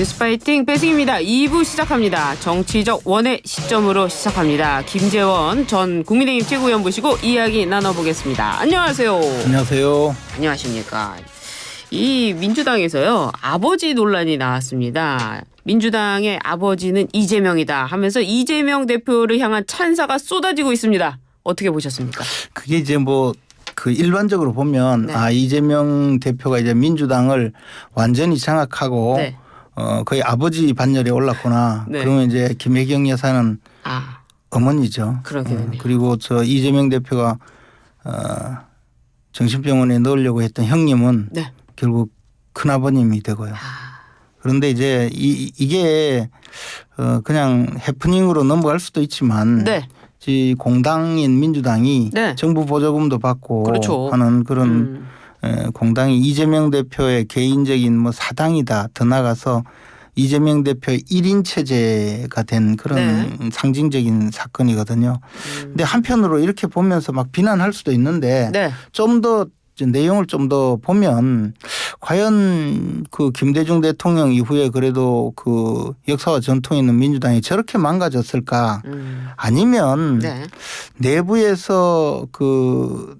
뉴스파이팅 배승입니다. 2부 시작합니다. 정치적 원의 시점으로 시작합니다. 김재원 전 국민의힘 최고위원 모시고 이야기 나눠보겠습니다. 안녕하세요. 안녕하세요. 안녕하십니까. 이 민주당에서요. 아버지 논란이 나왔습니다. 민주당의 아버지는 이재명이다 하면서 이재명 대표를 향한 찬사가 쏟아지고 있습니다. 어떻게 보셨습니까? 그게 이제 그 일반적으로 보면 네. 이재명 대표가 이제 민주당을 완전히 장악하고 네. 거의 아버지 반열에 올랐구나. 네. 그러면 이제 김혜경 여사는 어머니죠. 그러게요. 그리고 저 이재명 대표가 정신병원에 넣으려고 했던 형님은 네. 결국 큰아버님이 되고요. 그런데 이제 이게 그냥 해프닝으로 넘어갈 수도 있지만 네. 공당인 민주당이 네. 정부 보조금도 받고 그렇죠. 하는 그런 공당이 이재명 대표의 개인적인 사당이다. 더 나가서 이재명 대표의 1인 체제가 된 그런 상징적인 사건이거든요. 근데 한편으로 이렇게 보면서 막 비난할 수도 있는데 네. 좀 더 내용을 좀 더 보면 과연 그 김대중 대통령 이후에 그래도 그 역사와 전통이 있는 민주당이 저렇게 망가졌을까? 아니면 네. 내부에서 그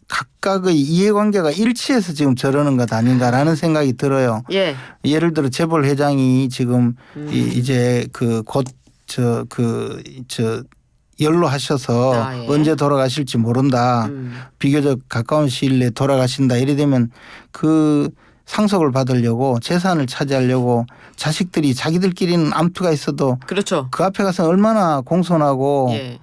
각각의 이해관계가 일치해서 지금 저러는 것 아닌가라는 생각이 들어요. 예. 예를 들어 재벌 회장이 지금 이제 연로하셔서 예. 언제 돌아가실지 모른다. 비교적 가까운 시일 내에 돌아가신다. 이래 되면 그 상속을 받으려고 재산을 차지하려고 자식들이 자기들끼리는 암투가 있어도 그렇죠. 그 앞에 가서 얼마나 공손하고 예.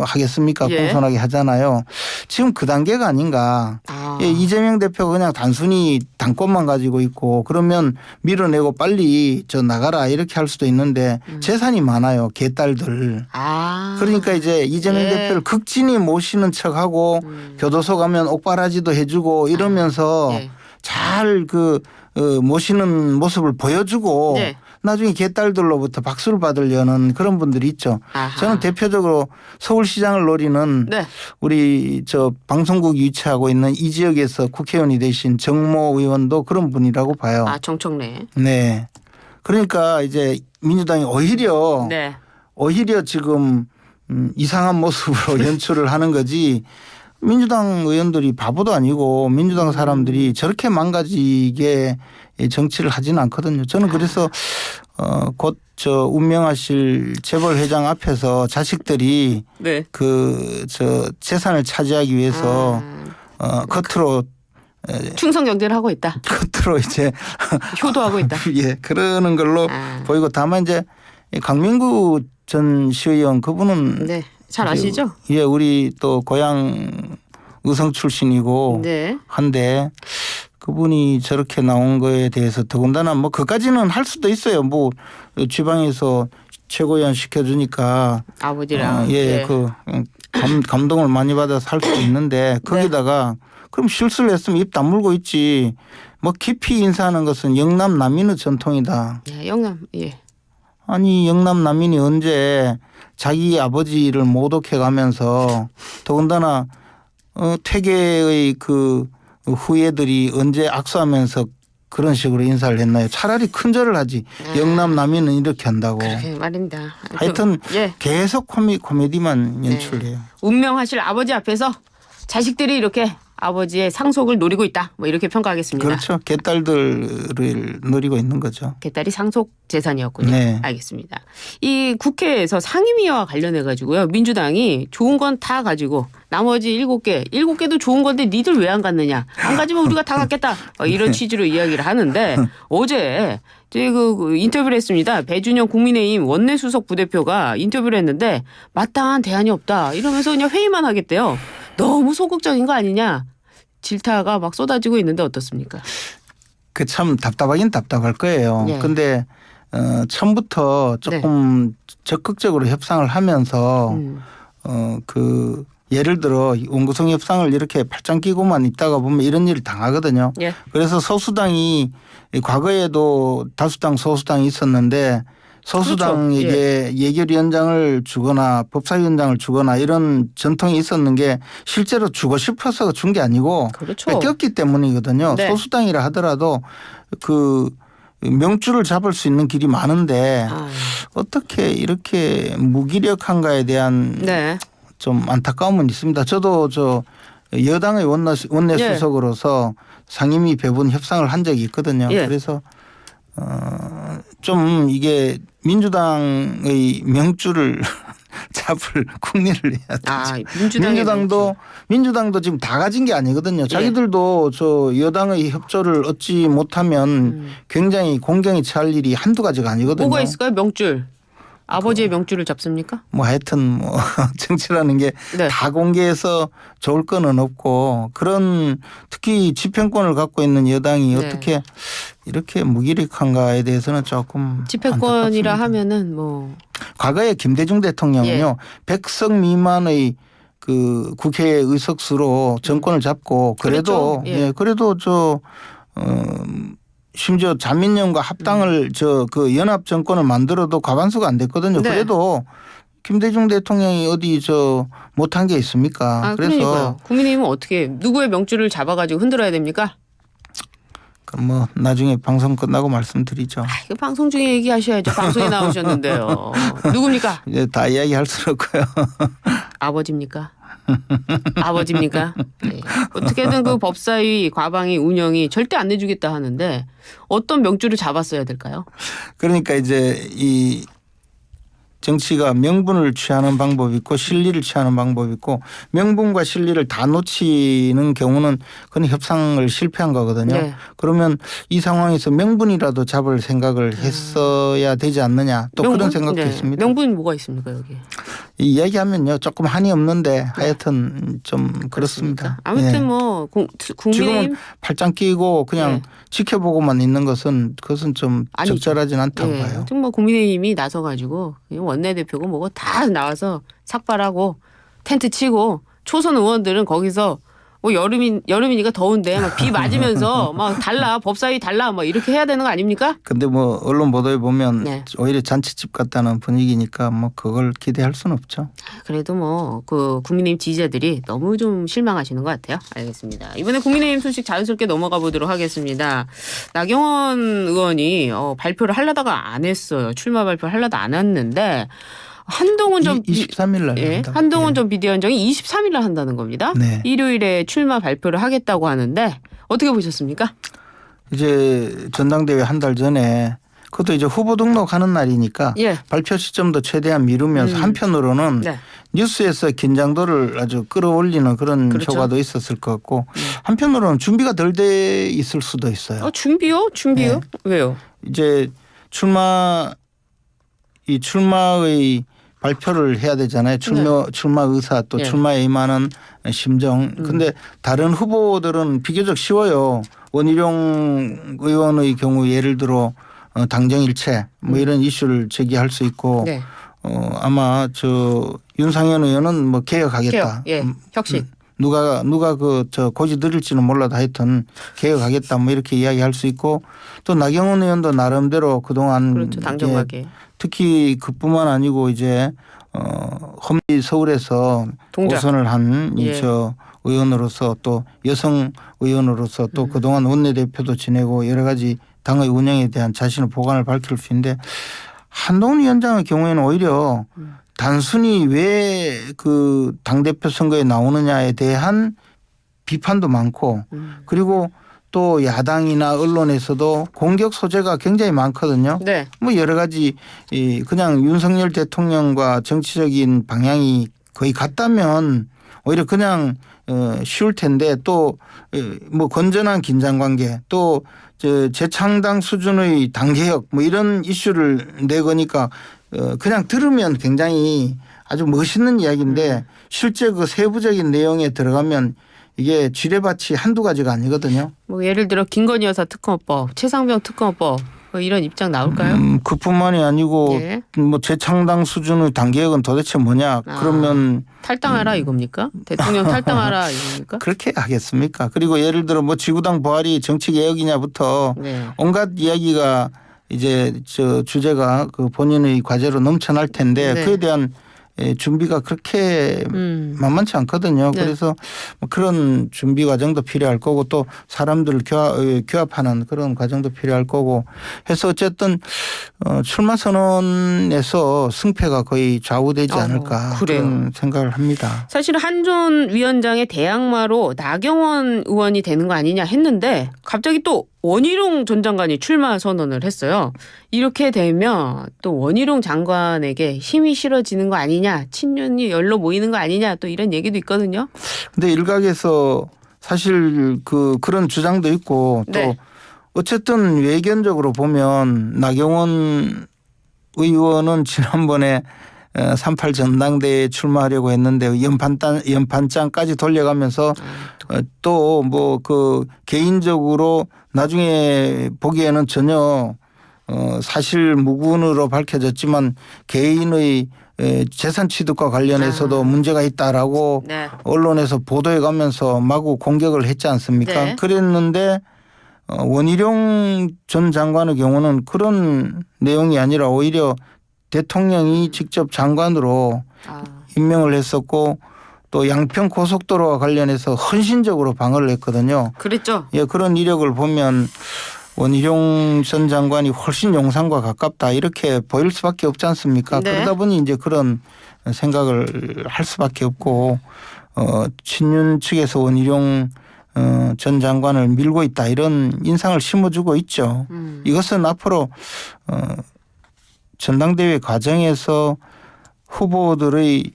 하겠습니까? 예. 공손하게 하잖아요. 지금 그 단계가 아닌가. 예, 이재명 대표가 그냥 단순히 당권만 가지고 있고 그러면 밀어내고 빨리 나가라 이렇게 할 수도 있는데 재산이 많아요. 개딸들. 그러니까 이제 이재명 예. 대표를 극진히 모시는 척하고 교도소 가면 옥바라지도 해주고 이러면서 잘 모시는 모습을 보여주고 네. 나중에 개딸들로부터 박수를 받으려는 그런 분들이 있죠. 저는 대표적으로 서울시장을 노리는 네. 우리 방송국 유치하고 있는 이 지역에서 국회의원이 되신 정모 의원도 그런 분이라고 봐요. 정청래. 네. 그러니까 이제 민주당이 오히려 지금 이상한 모습으로 연출을 하는 거지. 민주당 의원들이 바보도 아니고 민주당 사람들이 저렇게 망가지게 정치를 하지는 않거든요. 저는 그래서 곧 운명하실 재벌 회장 앞에서 자식들이 네. 재산을 차지하기 위해서 겉으로 충성 경쟁을 하고 있다. 겉으로 이제 효도하고 있다. 예, 그러는 걸로 보이고 다만 이제 강민구 전 시의원 그분은 네. 잘 아시죠? 예, 우리 또 고향 의성 출신이고 네. 한데 그분이 저렇게 나온 거에 대해서 더군다나 그까지는 할 수도 있어요. 지방에서 최고위원 시켜주니까 아버지랑 감동을 많이 받아서 할 수도 있는데 거기다가 그럼 실수를 했으면 입 다물고 있지. 깊이 인사하는 것은 영남 남인의 전통이다. 영남. 예. 아니 영남 남인이 언제 자기 아버지를 모독해 가면서 더군다나 퇴계의 그 후예들이 언제 악수하면서 그런 식으로 인사를 했나요? 차라리 큰절을 하지. 영남 남인은 이렇게 한다고. 그렇게 말입니다. 하여튼 계속 코미디만 연출해요. 운명하실 아버지 앞에서 자식들이 이렇게 아버지의 상속을 노리고 있다. 이렇게 평가하겠습니다. 그렇죠. 개딸들을 노리고 있는 거죠. 개딸이 상속 재산이었군요. 네. 알겠습니다. 이 국회에서 상임위와 관련해 가지고요. 민주당이 좋은 건 다 가지고 나머지 7개도 좋은 건데 니들 왜 안 갔느냐. 안 가지면 우리가 다 갖겠다. 이런 취지로 이야기를 하는데 어제 그 인터뷰를 했습니다. 배준영 국민의힘 원내수석 부대표가 인터뷰를 했는데 마땅한 대안이 없다. 이러면서 그냥 회의만 하겠대요. 너무 소극적인 거 아니냐. 질타가 막 쏟아지고 있는데 어떻습니까? 참 답답하긴 답답할 거예요. 그런데 처음부터 조금 적극적으로 협상을 하면서 예를 들어 원구성 협상을 이렇게 팔짱 끼고만 있다가 보면 이런 일을 당하거든요. 그래서 소수당이 과거에도 다수당 소수당이 있었는데 소수당에게 예결위원장을 주거나 법사위원장을 주거나 이런 전통이 있었는 게 실제로 주고 싶어서 준 게 아니고 뺏겼기 때문이거든요. 소수당이라 하더라도 명주를 잡을 수 있는 길이 많은데 어떻게 이렇게 무기력한가에 대한 네. 좀 안타까움은 있습니다. 저도 여당의 원내 수석으로서 상임위 배분 협상을 한 적이 있거든요. 그래서 좀 이게 민주당의 명주를 잡을 국리를 해야 되죠. 민주당도 지금 다 가진 게 아니거든요. 자기들도 저 여당의 협조를 얻지 못하면 굉장히 공경이 처할 일이 한두 가지가 아니거든요. 뭐가 있을까요? 명줄. 아버지의 명줄을 잡습니까? 뭐 하여튼 정치라는 게 다 공개해서 좋을 거는 없고 그런 특히 집행권을 갖고 있는 여당이 어떻게 이렇게 무기력한가에 대해서는 조금 집행권이라 안타깝습니다. 하면은 뭐 과거에 김대중 대통령은요 100석 미만의 그 국회 의석수로 정권을 잡고 그래도 그렇죠. 그래도 심지어 자민련과 합당을 그 연합 정권을 만들어도 과반수가 안 됐거든요. 그래도 김대중 대통령이 어디 못한 게 있습니까? 그래서 그러니까요. 국민의힘은 어떻게 누구의 명줄을 잡아가지고 흔들어야 됩니까? 그럼 뭐 나중에 방송 끝나고 말씀드리죠. 이거 방송 중에 얘기하셔야죠. 방송에 나오셨는데요. 누굽니까? 이제 다 이야기할 수는 없고요. 아버지입니까? 아버지입니까? 네. 어떻게든 그 법사위 과방위 운영이 절대 안 내주겠다 하는데 어떤 명줄을 잡았어야 될까요? 그러니까 이제 이 정치가 명분을 취하는 방법이 있고 실리를 취하는 방법이 있고 명분과 실리를 다 놓치는 경우는 그건 협상을 실패한 거거든요. 그러면 이 상황에서 명분이라도 잡을 생각을 했어야 되지 않느냐 또 명분? 그런 생각도 있습니다. 명분이 뭐가 있습니까 여기? 이 이야기하면요 조금 한이 없는데 하여튼 좀 그렇습니다. 아무튼 뭐 국민의힘 지금은 팔짱 끼고 그냥 지켜보고만 있는 그것은 좀 적절하진 않다고 봐요. 아무튼 뭐 국민의힘이 나서가지고 원내대표고 뭐고 다 나와서 삭발하고 텐트 치고 초선 의원들은 거기서 뭐 여름이니까 더운데 막 비 맞으면서 막 달라 법사위 달라 뭐 이렇게 해야 되는 거 아닙니까? 근데 뭐 언론 보도에 보면 오히려 잔치집 같다는 분위기니까 뭐 그걸 기대할 수는 없죠. 그래도 뭐 그 국민의힘 지지자들이 너무 좀 실망하시는 것 같아요. 알겠습니다. 이번에 국민의힘 소식 자연스럽게 넘어가 보도록 하겠습니다. 나경원 의원이 발표를 하려다가 안 했어요. 출마 발표를 하려다 안 했는데 한동훈 전 23일 날 한동훈 전 비대위원장이 23일 날 한다는 겁니다. 일요일에 출마 발표를 하겠다고 하는데 어떻게 보셨습니까? 이제 전당대회 한 달 전에 그것도 이제 후보 등록하는 날이니까 발표 시점도 최대한 미루면서 한편으로는 뉴스에서 긴장도를 아주 끌어올리는 그런 효과도 있었을 것 같고 한편으로는 준비가 덜 돼 있을 수도 있어요. 준비요? 왜요? 이제 출마의 발표를 해야 되잖아요. 출마 의사 또 출마에 임하는 심정. 근데 다른 후보들은 비교적 쉬워요. 원희룡 의원의 경우 예를 들어 당정일체 뭐 이런 이슈를 제기할 수 있고 아마 윤상현 의원은 뭐 개혁하겠다. 혁신. 누가 고지 들일지는 몰라도 하여튼 개혁하겠다 뭐 이렇게 이야기할 수 있고 또 나경원 의원도 나름대로 그동안 당정관계. 특히 그뿐만 아니고 이제 험지 서울에서 오선을 한 의원으로서 또 여성 의원으로서 또 그동안 원내대표도 지내고 여러 가지 당의 운영에 대한 자신의 보관을 밝힐 수 있는데 한동훈 위원장의 경우에는 오히려 단순히 왜 그 당대표 선거에 나오느냐에 대한 비판도 많고 그리고 또 야당이나 언론에서도 공격 소재가 굉장히 많거든요. 뭐 여러 가지 그냥 윤석열 대통령과 정치적인 방향이 거의 같다면 오히려 그냥 쉬울 텐데 또 뭐 건전한 긴장관계 또 재창당 수준의 당개혁 뭐 이런 이슈를 내거니까 그냥 들으면 굉장히 아주 멋있는 이야기인데 실제 그 세부적인 내용에 들어가면 이게 지뢰밭이 한두 가지가 아니거든요. 뭐 예를 들어 김건희 여사 특검법, 최상병 특검법 뭐 이런 입장 나올까요? 그뿐만이 아니고 뭐 재창당 수준의 당개혁은 도대체 뭐냐? 그러면 탈당하라 이겁니까? 대통령 탈당하라 이겁니까? 그렇게 하겠습니까? 그리고 예를 들어 뭐 지구당 부활이 정치개혁이냐부터 온갖 이야기가 이제 주제가 그 본인의 과제로 넘쳐날 텐데 그에 대한 준비가 그렇게 만만치 않거든요. 네. 그래서 그런 준비 과정도 필요할 거고 또 사람들을 규합하는 그런 과정도 필요할 거고 해서 어쨌든 출마 선언에서 승패가 거의 좌우되지 않을까 그런 생각을 합니다. 사실 한전 위원장의 대항마로 나경원 의원이 되는 거 아니냐 했는데 갑자기 또 원희룡 전 장관이 출마 선언을 했어요. 이렇게 되면 또 원희룡 장관에게 힘이 실어지는 거 아니냐, 친윤이 열로 모이는 거 아니냐 또 이런 얘기도 있거든요. 근데 일각에서 사실 그런 주장도 있고 또 네. 어쨌든 외견적으로 보면 나경원 의원은 지난번에 3.8 전당대회에 출마하려고 했는데 연판장까지 돌려가면서 또 뭐 개인적으로 나중에 보기에는 전혀 사실 무근으로 밝혀졌지만 개인의 재산 취득과 관련해서도 문제가 있다라고 네. 언론에서 보도해 가면서 마구 공격을 했지 않습니까? 네. 그랬는데 원희룡 전 장관의 경우는 그런 내용이 아니라 오히려 대통령이 직접 장관으로 임명을 했었고 또 양평 고속도로와 관련해서 헌신적으로 방어를 했거든요. 그랬죠. 예, 그런 이력을 보면 원희룡 전 장관이 훨씬 용산과 가깝다 이렇게 보일 수밖에 없지 않습니까? 네. 그러다 보니 이제 그런 생각을 할 수밖에 없고 친윤 측에서 원희룡 전 장관을 밀고 있다 이런 인상을 심어주고 있죠. 이것은 앞으로 전당대회 과정에서 후보들의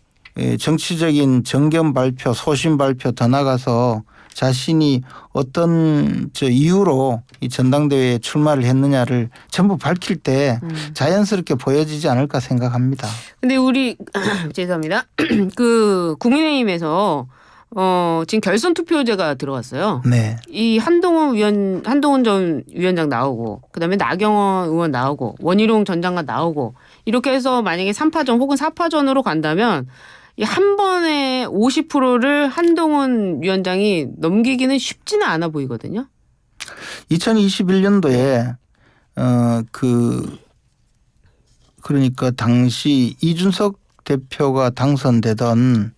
정치적인 정견 발표, 소신 발표 더 나가서 자신이 어떤 이유로 이 전당대회에 출마를 했느냐를 전부 밝힐 때 자연스럽게 보여지지 않을까 생각합니다. 근데 우리 죄송합니다. 국민의힘에서 지금 결선 투표제가 들어갔어요. 네. 이 한동훈 전 위원장 나오고 그다음에 나경원 의원 나오고 원희룡 전 장관 나오고 이렇게 해서 만약에 3파전 혹은 4파전으로 간다면 이 한 번에 50%를 한동훈 위원장이 넘기기는 쉽지는 않아 보이거든요. 2021년도에 그러니까 당시 이준석 대표가 당선되던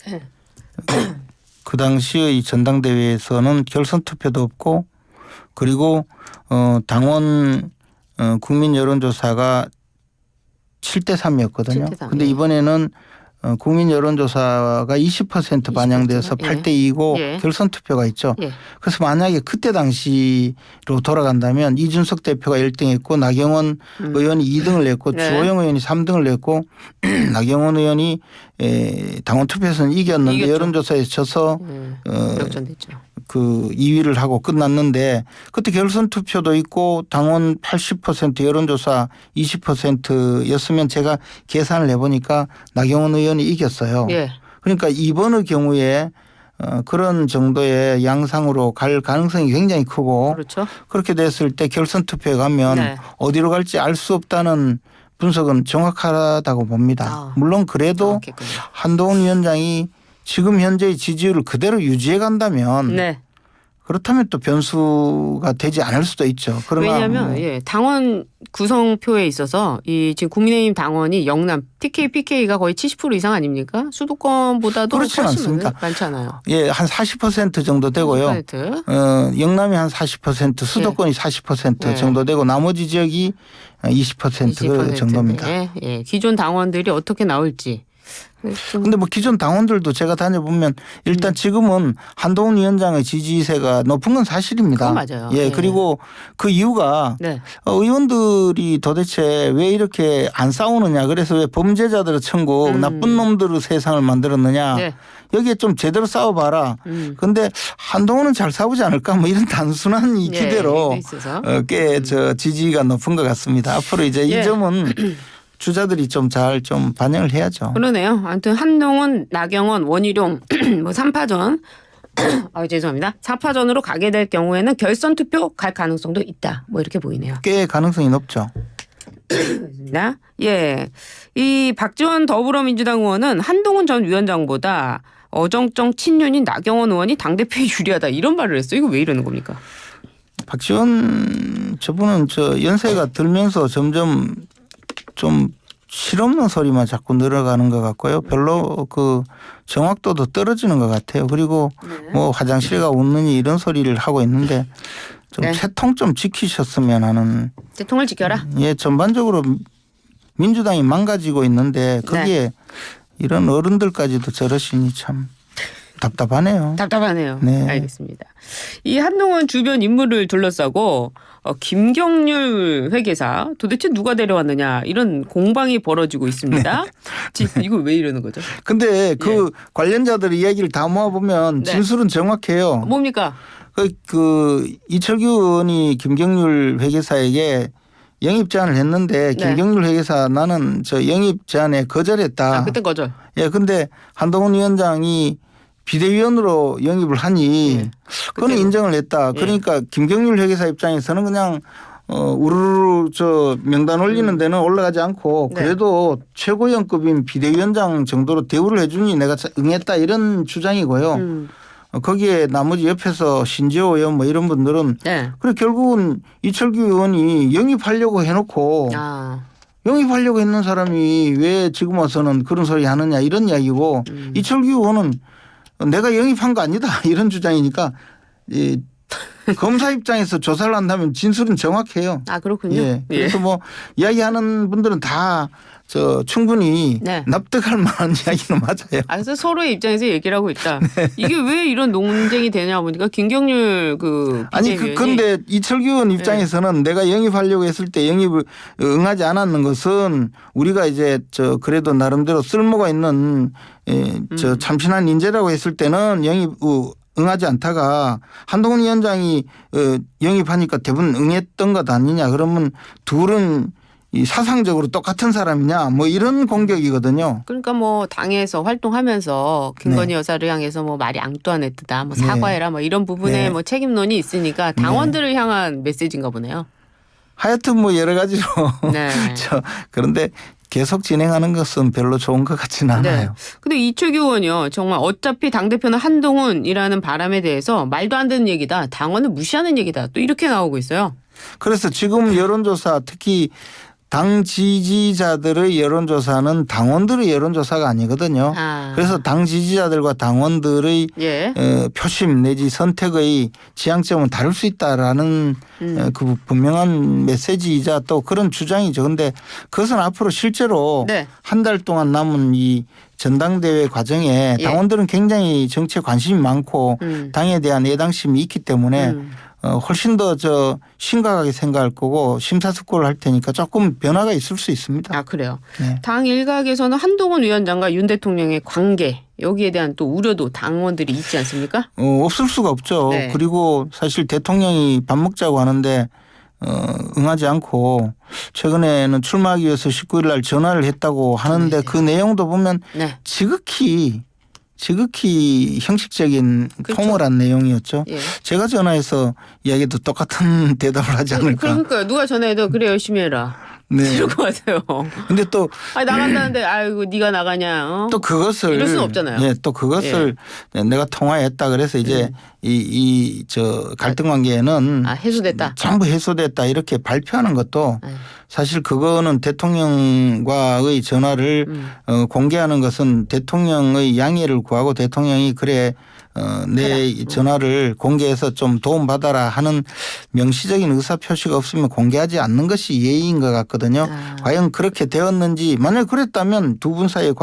그 당시의 전당대회에서는 결선 투표도 없고 그리고 당원 국민 여론조사가 7대 3이었거든요. 7대 3. 근데 이번에는 국민 여론조사가 20% 반영돼서 8대 2고 예. 결선 투표가 있죠. 예. 그래서 만약에 그때 당시로 돌아간다면 이준석 대표가 1등했고 나경원 의원이 2등을 냈고 네. 주호영 의원이 3등을 냈고 나경원 의원이 당원 투표에서는 이겼는데 이겼죠. 여론조사에서 져서 역전됐죠. 2위를 하고 끝났는데 그때 결선 투표도 있고 당원 80% 여론조사 20%였으면 제가 계산을 해보니까 나경원 의원이 이겼어요. 예. 그러니까 이번의 경우에 그런 정도의 양상으로 갈 가능성이 굉장히 크고 그렇죠. 그렇게 됐을 때 결선 투표에 가면 네. 어디로 갈지 알 수 없다는 분석은 정확하다고 봅니다. 물론 그래도 그렇겠군요. 한동훈 위원장이 지금 현재의 지지율을 그대로 유지해 간다면 네. 그렇다면 또 변수가 되지 않을 수도 있죠. 그러나 왜냐하면 당원 구성표에 있어서 이 지금 국민의힘 당원이 영남 TK, PK가 거의 70% 이상 아닙니까? 수도권보다도 그렇지 않습니다. 많지 않아요. 예, 한 40% 정도 되고요. 40%. 영남이 한 40%, 수도권이 40% 정도 되고 나머지 지역이 20% 정도입니다. 예, 기존 당원들이 어떻게 나올지. 근데 뭐 기존 당원들도 제가 다녀보면 일단 지금은 한동훈 위원장의 지지세가 높은 건 사실입니다. 맞아요. 예, 그리고 그 이유가 의원들이 도대체 왜 이렇게 안 싸우느냐. 그래서 왜 범죄자들의 천국, 나쁜 놈들의 세상을 만들었느냐. 여기에 좀 제대로 싸워봐라. 그런데 한동훈은 잘 싸우지 않을까 뭐 이런 단순한 이 기대로 꽤 지지가 높은 것 같습니다. 앞으로 이제 이 점은 주자들이 좀 잘 좀 반영을 해야죠. 그러네요. 아무튼 한동훈, 나경원, 원희룡 뭐 3파전 죄송합니다. 4파전으로 가게 될 경우에는 결선 투표 갈 가능성도 있다. 뭐 이렇게 보이네요. 꽤 가능성이 높죠. 예. 이 박지원 더불어민주당 의원은 한동훈 전 위원장보다 어정쩡 친윤인 나경원 의원이 당대표에 유리하다. 이런 말을 했어요. 이거 왜 이러는 겁니까? 박지원 저분은 연세가 들면서 점점 좀 실없는 소리만 자꾸 늘어가는 것 같고요. 별로 그 정확도도 떨어지는 것 같아요. 그리고 뭐 화장실가 웃느니 이런 소리를 하고 있는데 좀 채통 좀 지키셨으면 하는. 채통을 지켜라. 예, 전반적으로 민주당이 망가지고 있는데 거기에 이런 어른들까지도 저러시니 참 답답하네요. 답답하네요. 네. 알겠습니다. 이 한동훈 주변 인물을 둘러싸고 김경률 회계사 도대체 누가 데려왔느냐 이런 공방이 벌어지고 있습니다. 이거 왜 이러는 거죠? 근데 그 관련자들 이야기를 다 모아보면 진술은 정확해요. 뭡니까? 그 이철규 의원이 김경률 회계사에게 영입 제안을 했는데 김경률 회계사 나는 저 영입 제안에 거절했다. 그때 거절. 예, 근데 한동훈 위원장이 비대위원으로 영입을 하니 그거는 인정을 했다. 그러니까 김경률 회계사 입장에서는 그냥 우르르 저 명단 올리는 데는 올라가지 않고 그래도 최고위원급인 비대위원장 정도로 대우를 해주니 내가 응했다 이런 주장이고요. 거기에 나머지 옆에서 신지호 의원 뭐 이런 분들은 그래 결국은 이철규 의원이 영입하려고 해놓고 영입하려고 했는 사람이 왜 지금 와서는 그런 소리 하느냐 이런 이야기고 이철규 의원은 내가 영입한 거 아니다 이런 주장이니까 이 검사 입장에서 조사를 한다면 진술은 정확해요. 그렇군요. 예. 그래서 뭐 이야기하는 분들은 다 저 충분히 납득할 만한 이야기는 맞아요. 그래서 서로의 입장에서 얘기를 하고 있다. 이게 왜 이런 논쟁이 되냐 보니까 김경률 그 아니 근데 이철규 의원 입장에서는 내가 영입하려고 했을 때 영입을 응하지 않았는 것은 우리가 이제 저 그래도 나름대로 쓸모가 있는 저 참신한 인재라고 했을 때는 영입 응하지 않다가 한동훈 위원장이 영입하니까 대부분 응했던 것 아니냐. 그러면 둘은 이 사상적으로 똑같은 사람이냐 뭐 이런 공격이거든요. 그러니까 뭐 당에서 활동하면서 김건희 여사를 향해서 뭐 말이 앙뚜아네트다 뭐 사과해라 뭐 이런 부분에 뭐 책임론이 있으니까 당원들을 향한 메시지인가 보네요. 하여튼 뭐 여러 가지로 그런데 계속 진행하는 것은 별로 좋은 것 같지는 않아요. 근데 이철규 의원이요. 정말 어차피 당대표는 한동훈이라는 바람에 대해서 말도 안 되는 얘기다. 당원을 무시하는 얘기다. 또 이렇게 나오고 있어요. 그래서 지금 여론조사 특히 당 지지자들의 여론조사는 당원들의 여론조사가 아니거든요. 그래서 당 지지자들과 당원들의 표심 내지 선택의 지향점은 다를 수 있다라는 그 분명한 메시지이자 또 그런 주장이죠. 그런데 그것은 앞으로 실제로 한 달 동안 남은 이 전당대회 과정에 당원들은 굉장히 정치에 관심이 많고 당에 대한 애당심이 있기 때문에 훨씬 더 저 심각하게 생각할 거고 심사숙고를 할 테니까 조금 변화가 있을 수 있습니다. 그래요. 당 일각에서는 한동훈 위원장과 윤 대통령의 관계 여기에 대한 또 우려도 당원들이 있지 않습니까? 없을 수가 없죠. 그리고 사실 대통령이 밥 먹자고 하는데 응하지 않고 최근에는 출마하기 위해서 19일 날 전화를 했다고 하는데 그 내용도 보면 지극히 형식적인 포멀한 내용이었죠. 제가 전화해서 이야기도 똑같은 대답을 하지 않을까. 그러니까요. 누가 전화해도 그래 열심히 해라. 이럴 것 같아요. 근데 또 나간다는데 아이고 네가 나가냐. 또 그것을 이럴 수는 없잖아요. 또 그것을 내가 통화했다 그래서 이제 저 갈등 관계에는 해소됐다. 전부 해소됐다 이렇게 발표하는 것도 사실 그거는 대통령과의 전화를 공개하는 것은 대통령의 양해를 구하고 대통령이 그래 내 전화를 공개해서 좀 도움받아라 하는 명시적인 의사표시가 없으면 공개하지 않는 것이 예의인 것 같거든요. 과연 그렇게 되었는지 만약 그랬다면 두 분 사이의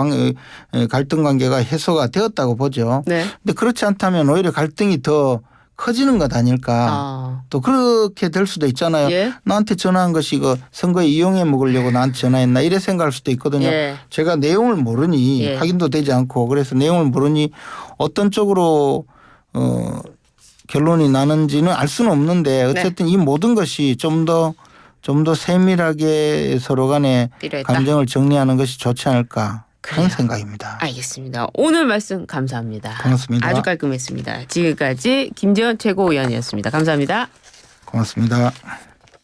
갈등 관계가 해소가 되었다고 보죠. 그런데 그렇지 않다면 오히려 갈등이 더 커지는 것 아닐까. 또 그렇게 될 수도 있잖아요. 나한테 전화한 것이 이거 선거에 이용해 먹으려고 나한테 전화했나 이래 생각할 수도 있거든요. 제가 내용을 모르니 확인도 되지 않고 그래서 내용을 모르니 어떤 쪽으로 결론이 나는지는 알 수는 없는데 어쨌든 이 모든 것이 좀 더 세밀하게 서로 간에 필요했다. 감정을 정리하는 것이 좋지 않을까. 그런 생각입니다. 알겠습니다. 오늘 말씀 감사합니다. 고맙습니다. 아주 깔끔했습니다. 지금까지 김재원 최고위원이었습니다. 감사합니다. 고맙습니다.